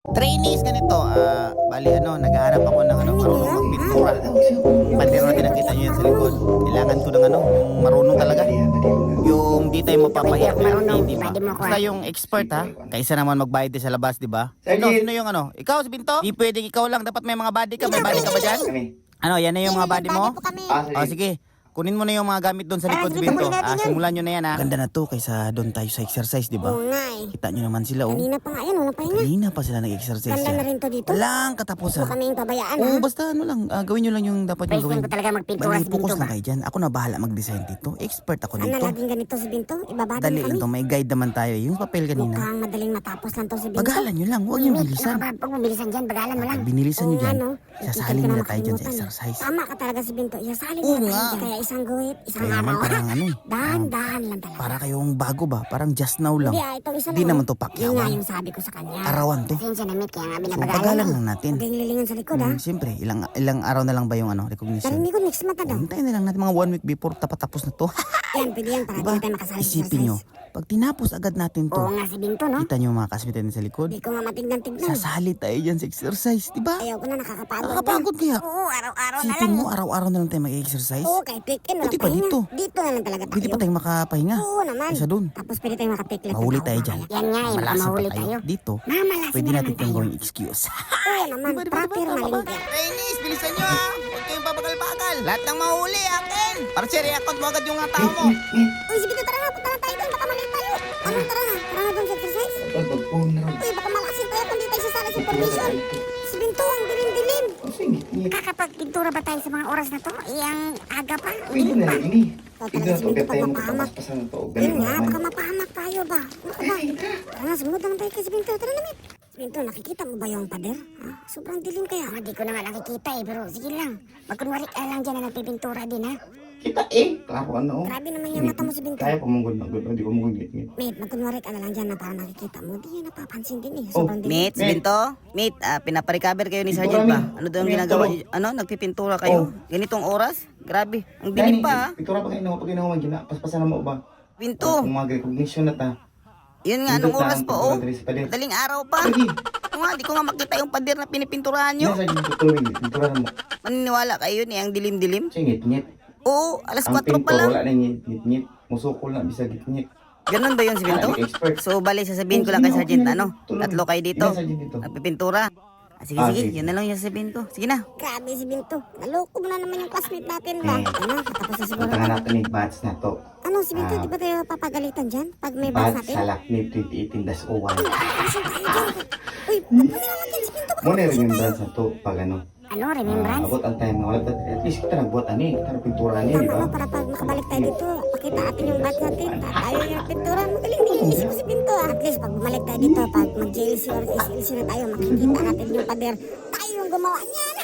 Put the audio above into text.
Trainees ganito, bali naghahanap ako ng marunong magpintura. Pandero din nakita niyo yan sa likod. Kailangan ko ng yung marunong talaga. Yung di tayo mapapahiya, di ba? Basta yung expert ha, kaysa naman magbayad din sa labas, di ba? Sino yung Ikaw si Binto? Di pwedeng ikaw lang, dapat may mga body ka. May body ka ba dyan? Yan na yung mga body mo? Sige. Kunin mo na yung mga gamit doon sa likod si Binto. Simulan nyo na yan ha. Ganda na to kaysa doon tayo sa exercise, di ba? Oo nga eh. Kita nyo naman sila Kanina pa nga yan, walang pahinga. Kanina pa sila nag-exercise Ganda yan. na rin to dito. Walang katapusan. Huwag kaming pabayaan Oo, ha. basta gawin nyo lang yung dapat nyo Pwede gawin. ko talaga magpintura Bali, si focus Binto lang ba? kayo dyan. Ako na bahala mag-design dito. Expert ako Sana dito. laging ganito si Binto. Ibabati Dali kami. lang to. May guide naman tayo. Yung papel kanina. Mukhang madaling matapos lang to si Binto. Bagalan nyo lang. Huwag nyo bilisan. Pag mabilisan dyan, bagalan mo lang. Pag binilisan nyo Oo dyan, nga, no? sasali Itigil ka nila na tayo dyan sa makalimutan, eh. exercise. Tama ka talaga si Binto. Isasali Oo nila nga. tayo. Kaya isang guhit, isang Kaya naman araw. parang Dahan-dahan lang talaga. para kayong bago ba? Parang just now lang. Hindi itong isa Di lang. naman to Yun nga pakyawan. yung sabi ko sa kanya. Arawan to. Pasensya na, Mick. Kaya nga So, binabagalan bagalan lang natin. Huwag kayong lilingan sa likod, ha? Siyempre, ilang araw na lang ba yung recognition? Narinig ko, Mix, mata daw. Hintayin na lang natin mga 1 week before tapos na to. Yan, pwede yan. Para Diba? di tayo makasali sa Isipin nyo, exercise. pag tinapos agad natin to, Oo nga si Binto, no? kita nyo mga kasmit natin sa likod, Hindi ko nga matignan-tignan. sasali tayo dyan sa exercise, di ba? Ayaw ko na, nakakapagod. Nakakapagod kaya. Oo, araw-araw na lang. Isipin mo, araw-araw na lang tayo mag-exercise. Oo, kahit weekend, Buti pa dito. Dito na lang talaga tayo. Pwede pa tayong makapahinga. Oo naman. Kaysa dun. Tapos pwede tayong makapiklet. Mahuli tayo dyan. Yan nga eh, baka Malasan pa mahuli tayo. tayo. Dito, Mamalasin pwede na natin naman itong tayo. gawing excuse. Oo naman, proper malinggit. Trainees, bilisan nyo ha! Huwag kayong babagal-bagal. Lahat ng mahuli, akin! Para share account mo agad yung tao mo. Uy, si Binto, tara na, punta na tayo doon. Baka mali tayo. Ano, tara na. Tara na doon sa exercise. Uy, baka malasin tayo kung di tayo sasali sa formation. Si Binto, ang dilim-dilim. Nakakapagpintura ba tayo sa mga oras na to? Ang aga pa? Pwede na lang ini. Ito Pwede talaga na si to. Binto Kaya tayo pag mapahamak. magkakaspasan na to. Yun Galing nga, naman. baka mapahamak tayo ba? Ano ba? Tara na, sumunod naman tayo kay si Binto. Tara na, Mit. Binto, nakikita mo ba yung pader? Ha? Sobrang dilim kaya. Hindi ko naman nakikita eh, pero sige lang. Magkunwari ka lang dyan na nagpipintura din ha. Kita klaro ano. Grabe naman yung mata mo si Binto. Kaya pa mong good. Hindi ko mong good. Mate, magkunwari ka na lang dyan na parang nakikita mo. Di yun napapansin din eh. Oh, Sobrang dilim. Mate, si Binto? Mate, pinaparecover kayo ni Pintura Sergeant ba? mi. Ano daw ang Pintura. ginagawa niyo? Nagpipintura kayo? Ganitong oras? Grabe, ang dilim pa ha. Pitura pa kayo na. Pag ginawa man gina. Paspasan na mo ba? Binto, Kung mga recognition na ta. yun nga, anong Pindot na oras ang pa oh? pintura diri sa pader. Madaling araw pa. Sige. Oo nga, di ko nga makita yung pader na pinipinturahan nyo. Nasa yung tutuwing. Pintura na mo. Maniniwala kayo ni ang dilim-dilim? Siya ngit-ngit. Oo, alas Ang 4 pa pinto lang. wala na ngit-ngit. Musukol na bisa ngit-ngit. Ganun ba yun si Binto? Expert. So, bali, sasabihin ko lang kay Sergeant, tatlo kayo dito. Ilan Sergeant dito? Nagpipintura. Sige, sige, sige. yun na lang yung sasabihin ko. Sige na. Grabe si Binto. Naloko mo na naman yung classmate natin ba? Ano, tapos na siguro. Punta nga natin yung batch na to. Ano si Binto, di ba tayo papagalitan dyan? Pag may batch Batch natin? sa Laknib 2018-01. Action tayo dyan. Uy, ba't mo nilalagyan si Binto? Mo na remembrance na to pag ano. Ano, remembrance? Abot ang time na wala ta. At least kita nagbuhat ani, kita nagpintura ni, di Tama ba? no, para pag makabalik tayo dito, pakita natin yung batch natin. Tayo yung pintura. Magaling din yung isip si Binto. At least pag bumalik tayo dito, pag mag-JLC or SLC na tayo, makikita natin yung pader. Tayo yung gumawa niyan.